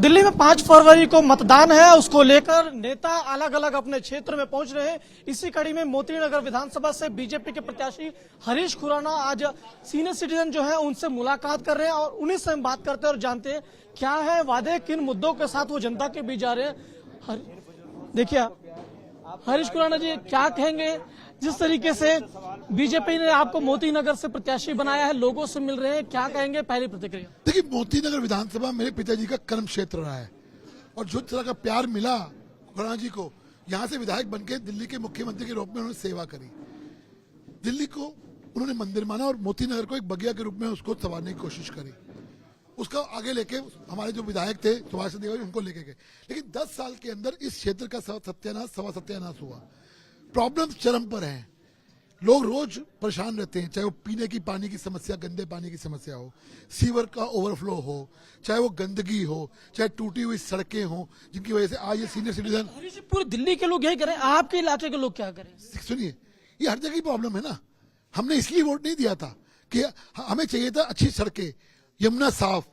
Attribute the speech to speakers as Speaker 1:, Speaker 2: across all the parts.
Speaker 1: दिल्ली में 5 फरवरी को मतदान है, उसको लेकर नेता अलग अलग अपने क्षेत्र में पहुंच रहे हैं। इसी कड़ी में मोती नगर विधानसभा से बीजेपी के प्रत्याशी हरीश खुराना आज सीनियर सिटीजन जो है उनसे मुलाकात कर रहे हैं और उन्हीं से हम बात करते हैं और जानते हैं क्या है वादे, किन मुद्दों के साथ वो जनता के बीच जा रहे हैं। देखिए हरीश खुराना जी क्या कहेंगे, जिस तरीके से बीजेपी ने आपको मोती नगर से प्रत्याशी बनाया है, लोगों से मिल रहे हैं, क्या कहेंगे, पहली प्रतिक्रिया?
Speaker 2: देखिए, मोती नगर विधानसभा मेरे पिताजी का कर्म क्षेत्र रहा है और जो तरह का प्यार मिला खुराना जी को, यहाँ से विधायक बनके दिल्ली के मुख्यमंत्री के रूप में उन्होंने सेवा करी। दिल्ली को उन्होंने मंदिर माना और मोती नगर को एक बगिया के रूप में उसको संवारने की कोशिश करी। उसका आगे लेके हमारे जो विधायक थे सुभाष चंद्र तिवारी उनको लेके गए, लेकिन 10 साल के अंदर इस क्षेत्र का सत्यानाश हुआ। प्रॉब्लम चरम पर है, लोग रोज परेशान रहते हैं, चाहे वो पीने की पानी की समस्या, गंदे पानी की समस्या हो, सीवर का ओवरफ्लो हो, चाहे वो गंदगी हो, चाहे टूटी हुई सड़कें हो, जिनकी वजह से आज ये सीनियर सिटीजन।
Speaker 1: पूरे दिल्ली के लोग यही करें, आपके इलाके के लोग क्या करें?
Speaker 2: सुनिए, ये हर जगह की प्रॉब्लम है ना। हमने इसलिए वोट नहीं दिया था कि हमें चाहिए था अच्छी सड़कें, यमुना साफ,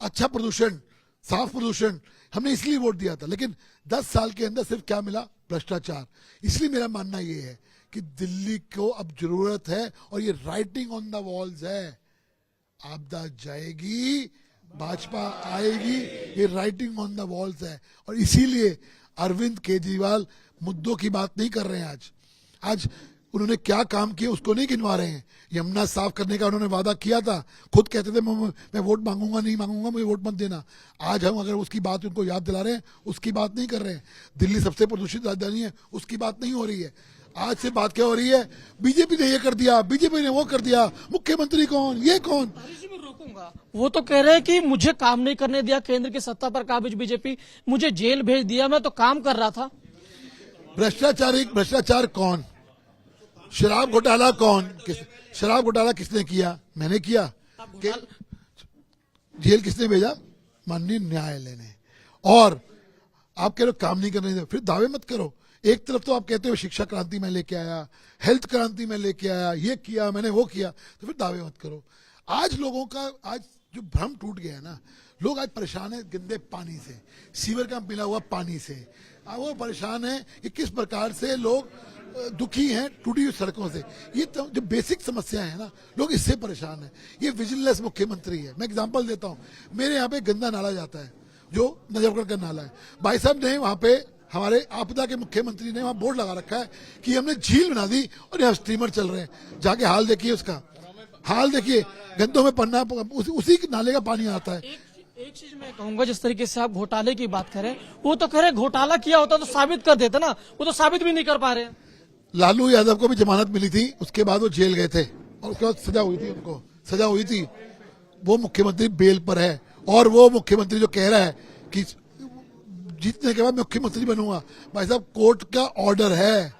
Speaker 2: अच्छा प्रदूषण, साफ प्रदूषण, हमने इसलिए वोट दिया था। लेकिन 10 साल के अंदर सिर्फ क्या मिला? भ्रष्टाचार। इसलिए मेरा मानना ये है कि दिल्ली को अब जरूरत है और ये राइटिंग ऑन द वॉल्स है, आपदा जाएगी, भाजपा आएगी, ये राइटिंग ऑन द वॉल्स है। और इसीलिए अरविंद केजरीवाल मुद्दों की बात नहीं कर रहे हैं। आज उन्होंने क्या काम किए उसको नहीं गिनवा रहे हैं। यमुना साफ करने का उन्होंने वादा किया था, खुद कहते थे मैं वोट मांगूंगा नहीं मांगूंगा, मुझे वोट मत देना। आज हम अगर उसकी बात उनको याद दिला रहे हैं, उसकी बात नहीं कर रहे हैं। दिल्ली सबसे प्रदूषित राजधानी है, उसकी बात नहीं हो रही है। आज से बात क्या हो रही है? बीजेपी ने ये कर दिया, बीजेपी ने वो कर दिया, मुख्यमंत्री कौन, ये कौन?
Speaker 1: रोकूंगा, वो तो कह रहे हैं कि मुझे काम नहीं करने दिया केंद्र की सत्ता पर काबिज बीजेपी, मुझे जेल भेज दिया, मैं तो काम कर रहा था।
Speaker 2: भ्रष्टाचार कौन? शराब घोटाला कौन? शराब घोटाला किसने किया? मैंने किया। जेल किसने भेजा? माननीय न्यायालय ने। और आप कह रहे हो काम नहीं करने दे, फिर दावे मत करो। एक तरफ तो आप कहते हो शिक्षा क्रांति में लेके आया, हेल्थ क्रांति में लेके आया, ये किया मैंने, वो किया, तो फिर दावे मत करो। आज लोगों का आज जो भ्रम टूट गया है ना, लोग आज परेशान है गंदे पानी से, सीवर का मिला हुआ पानी से। वो परेशान है कि किस प्रकार से लोग दुखी हैं टूटी हुई सड़कों से। ये तो जो बेसिक समस्या है ना, लोग इससे परेशान हैं। ये विजिलेंस मुख्यमंत्री है। मैं एग्जांपल देता हूँ, मेरे यहाँ पे गंदा नाला जाता है जो नजफगढ़ का नाला है। भाई साहब ने वहाँ पे, हमारे आपदा के मुख्यमंत्री ने वहाँ बोर्ड लगा रखा है कि हमने झील बना दी और यहाँ स्ट्रीमर चल रहे हैं। जाके हाल देखिए, उसका हाल देखिए, गंदों में पन्ना, उसी नाले का पानी आता है।
Speaker 1: एक चीज मैं कहूंगा, जिस तरीके से आप घोटाले की बात करें, वो तो कह रहे घोटाला किया होता तो साबित कर देते ना, वो तो साबित भी नहीं कर पा रहे।
Speaker 2: लालू यादव को भी जमानत मिली थी, उसके बाद वो जेल गए थे और उसके बाद सजा हुई थी, उनको सजा हुई थी। वो मुख्यमंत्री बेल पर है और वो मुख्यमंत्री जो कह रहा है कि जीतने के बाद मुख्यमंत्री बनूंगा, भाई साहब कोर्ट का ऑर्डर है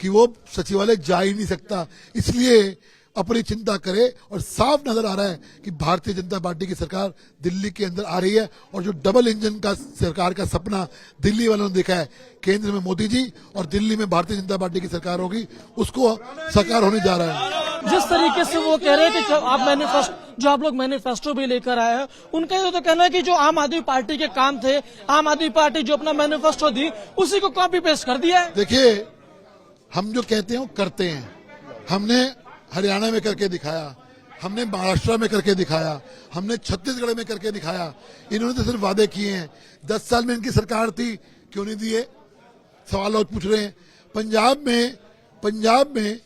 Speaker 2: कि वो सचिवालय जा ही नहीं सकता। इसलिए अपनी चिंता करे और साफ नजर आ रहा है कि भारतीय जनता पार्टी की सरकार दिल्ली के अंदर आ रही है और जो डबल इंजन का सरकार का सपना दिल्ली वालों ने देखा है, केंद्र में मोदी जी और दिल्ली में भारतीय जनता पार्टी की सरकार होगी, उसको साकार होने जा रहा है।
Speaker 1: जिस तरीके से वो कह रहे हैं कि आप लोग मैनिफेस्टो भी लेकर आए हैं, उनका ये तो कहना है कि जो आम आदमी पार्टी के काम थे, आम आदमी पार्टी जो अपना मैनिफेस्टो दी उसी को कॉपी पेस्ट कर दिया है।
Speaker 2: देखिए, हम जो कहते हैं वो करते हैं। हमने हरियाणा में करके दिखाया, हमने महाराष्ट्र में करके दिखाया, हमने छत्तीसगढ़ में करके दिखाया। इन्होंने तो सिर्फ वादे किए हैं। 10 साल में इनकी सरकार थी, क्यों नहीं दिए? सवाल लोग पूछ रहे हैं। पंजाब में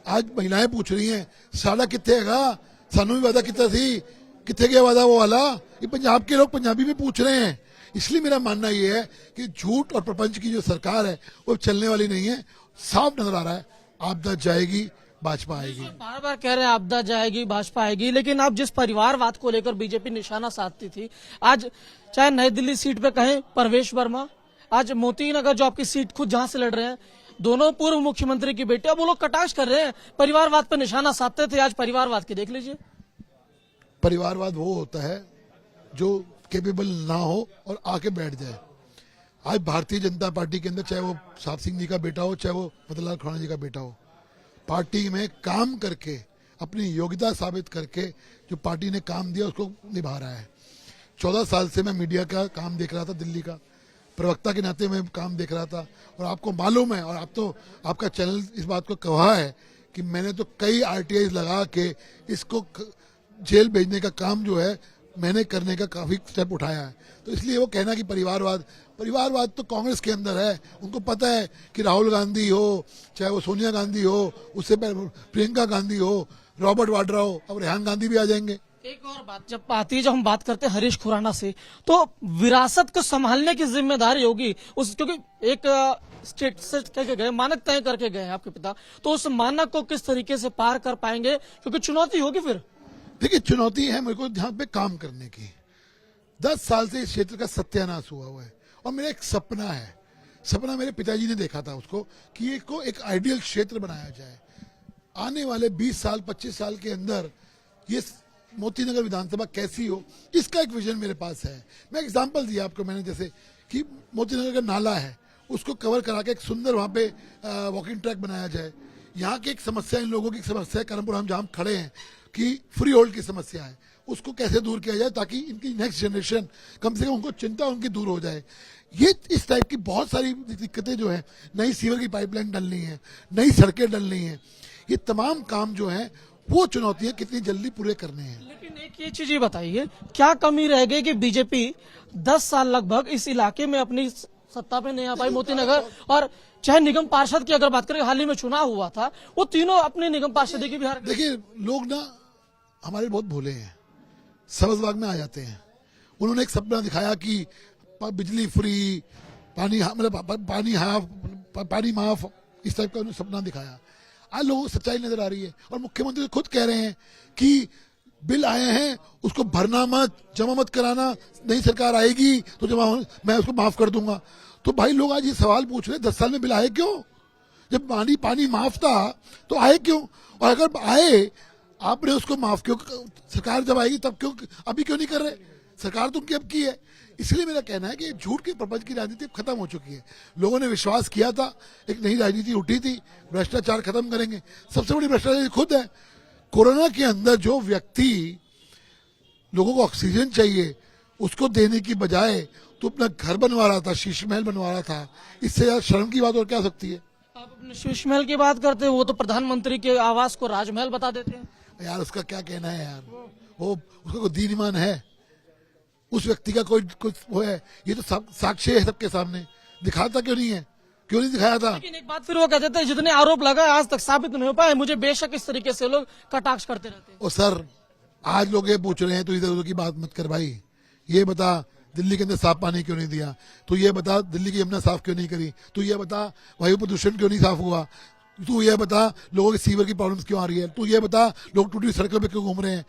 Speaker 2: आज महिलाएं पूछ रही हैं, साड़ा कितने हैगा, सानू भी वादा कितना थी, कितने गया वादा वो वाला? ये पंजाब के लोग पंजाबी में पूछ रहे हैं। इसलिए मेरा मानना ये है कि झूठ और प्रपंच की जो सरकार है वो चलने वाली नहीं है। साफ नजर आ रहा है, आपदा जाएगी, भाजपा आएगी।
Speaker 1: बार बार कह रहे हैं आपदा जाएगी, भाजपा आएगी, लेकिन आप जिस परिवारवाद को लेकर बीजेपी निशाना साधती थी, आज चाहे नई दिल्ली सीट पे कहें प्रवेश वर्मा, आज मोती नगर जो आपकी सीट खुद जहां से लड़ रहे हैं, दोनों पूर्व मुख्यमंत्री की बेटी, अब वो लोग कटाक्ष कर रहे हैं, परिवारवाद पर निशाना साधते थे, आज परिवारवाद की देख लीजिए।
Speaker 2: परिवारवाद वो होता है जो कैपेबल ना हो और आके बैठ जाए। आज भारतीय जनता पार्टी के अंदर, चाहे वो सात सिंह जी का बेटा हो, चाहे वो मदनलाल खुराना जी का बेटा हो, पार्टी में काम करके अपनी योग्यता साबित करके जो पार्टी ने काम दिया उसको निभा रहा है। 14 साल से मैं मीडिया का काम देख रहा था, दिल्ली का प्रवक्ता के नाते मैं काम देख रहा था, और आपको मालूम है, और आप तो आपका चैनल इस बात को कहा है कि मैंने तो कई आरटीआई लगा के इसको जेल भेजने का काम जो है मैंने करने का काफी स्टेप उठाया है। तो इसलिए वो कहना कि परिवारवाद तो कांग्रेस के अंदर है। उनको पता है कि राहुल गांधी हो, चाहे वो सोनिया गांधी हो, उससे पहले प्रियंका गांधी हो, रॉबर्ट वाड्रा हो, अब रेहान गांधी भी आ जाएंगे।
Speaker 1: एक और बात जब आती है, जब हम बात करते हैं हरीश खुराना से, तो विरासत को संभालने की जिम्मेदारी होगी उस, क्योंकि एक स्टेट से कह के गए, मानक तय करके गए हैं आपके पिता, तो उस मानक को किस तरीके से पार कर पाएंगे, क्योंकि चुनौती होगी फिर।
Speaker 2: देखिए, चुनौती है मेरे को यहाँ पे काम करने की। 10 साल से इस क्षेत्र का सत्यानाश हुआ है, और मेरा एक सपना है, सपना मेरे पिताजी ने देखा था उसको, कि ये को एक आइडियल क्षेत्र बनाया जाए। आने वाले 20 साल 25 साल के अंदर ये मोती नगर विधानसभा कैसी हो, इसका एक विजन मेरे पास है। मैं एग्जांपल दिया आपको मैंने, जैसे कि मोती नगर का नाला है, उसको कवर करा के एक सुंदर वहाँ पे वॉकिंग ट्रैक बनाया जाए। यहाँ की एक समस्या, इन लोगों की समस्या है, करमपुर हम जहाँ खड़े हैं, कि फ्री होल्ड की समस्या है, उसको कैसे दूर किया जाए ताकि इनकी नेक्स्ट जनरेशन कम से कम उनको चिंता उनकी दूर हो जाए। ये इस टाइप की बहुत सारी दिक्कतें जो है, नई सीवर की पाइपलाइन डलनी है, नई सड़कें डलनी है, ये तमाम काम जो है वो चुनौतियां कितनी जल्दी पूरे करने हैं।
Speaker 1: लेकिन एक ये चीज ये बताइए, क्या कमी रह गई कि बीजेपी 10 साल लगभग इस इलाके में अपनी सत्ता पे नहीं आ पाई, मोती नगर, और चाहे निगम पार्षद की अगर बात करें, हाल ही में चुनाव हुआ था, वो तीनों अपने निगम पार्षद की बिहार।
Speaker 2: देखिए, लोग ना हमारे बहुत भोले हैं, समझबाग में आ जाते हैं। उन्होंने एक सपना दिखाया कि बिजली फ्री, पानी मतलब पानी माफ, इस टाइप का उन्होंने सपना दिखाया। आज लोगों को सच्चाई नजर आ रही है, और मुख्यमंत्री खुद कह रहे हैं कि बिल आए हैं उसको भरना मत, जमा मत कराना, नई सरकार आएगी तो जमा मैं उसको माफ कर दूंगा। तो भाई लोग आज ये सवाल पूछ रहे हैं 10 साल में बिल आए क्यों? जब पानी माफ था तो आए क्यों? और अगर आए, आपने उसको माफ क्यों, सरकार जब आएगी तब क्यों, अभी क्यों नहीं कर रहे? सरकार तो उनकी अब की है। इसलिए मेरा कहना है कि झूठ के प्रपंच की राजनीति खत्म हो चुकी है। लोगों ने विश्वास किया था, एक नई राजनीति उठी थी, भ्रष्टाचार खत्म करेंगे। सबसे बड़ी भ्रष्टाचार खुद है। कोरोना के अंदर जो व्यक्ति लोगों को ऑक्सीजन चाहिए उसको देने की बजाय तो अपना घर बनवा रहा था, शीश महल बनवा रहा था, इससे ज्यादा शर्म की बात और क्या सकती है?
Speaker 1: आप अपने शीश महल की बात करते हैं, वो तो प्रधानमंत्री के आवास को राजमहल बता देते हैं।
Speaker 2: यार उसका क्या कहना है यार, वो उसका कोई दीन ईमान है? उस व्यक्ति का कोई कुछ वो है? ये तो साक्ष्य है सबके सामने, दिखाता क्यों नहीं है? क्यों नहीं दिखाया था?
Speaker 1: लेकिन एक बात फिर वो कहते थे, जितने आरोप लगाए आज तक साबित नहीं हो पाए, मुझे बेशक इस तरीके से लोग कटाक्ष करते रहते हैं।
Speaker 2: ओ सर, आज लोग ये पूछ रहे हैं, तो इधर उधर की बात मत कर भाई। ये बता दिल्ली के अंदर साफ पानी क्यों नहीं दिया? तू ये बता दिल्ली की यमुना साफ क्यों नहीं करी? तू ये बता वायु प्रदूषण क्यों नहीं साफ हुआ? तू ये बता लोगों की सीवर की प्रॉब्लम्स क्यों आ रही है? तू ये बता लोग टूटी सड़कों पे क्यों घूम रहे हैं?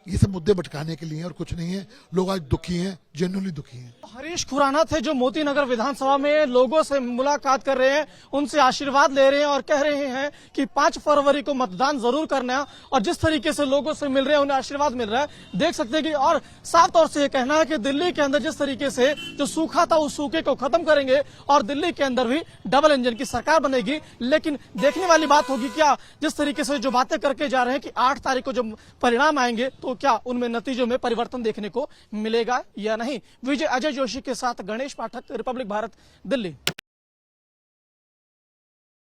Speaker 2: ये सब मुद्दे भटकाने के लिए और कुछ नहीं है। लोग आज दुखी हैं, जेन्युइनली दुखी हैं।
Speaker 1: हरीश खुराना थे जो मोती नगर विधानसभा में लोगों से मुलाकात कर रहे हैं, उनसे आशीर्वाद ले रहे हैं और कह रहे हैं कि 5 फरवरी को मतदान जरूर करना है। और जिस तरीके से लोगों से मिल रहे हैं, उन्हें आशीर्वाद मिल रहा है, देख सकते हैं कि, और साफ तौर से ये कहना है कि दिल्ली के अंदर जिस तरीके से जो सूखा था उस सूखे को खत्म करेंगे और दिल्ली के अंदर भी डबल इंजन की सरकार बनेगी। लेकिन देखने वाली बात होगी क्या, जिस तरीके से जो बातें करके जा रहे हैं कि 8 तारीख को जब परिणाम आएंगे तो क्या उनमें नतीजों में परिवर्तन देखने को मिलेगा या नहीं। विजय अजय जोशी के साथ गणेश पाठक, रिपब्लिक भारत, दिल्ली।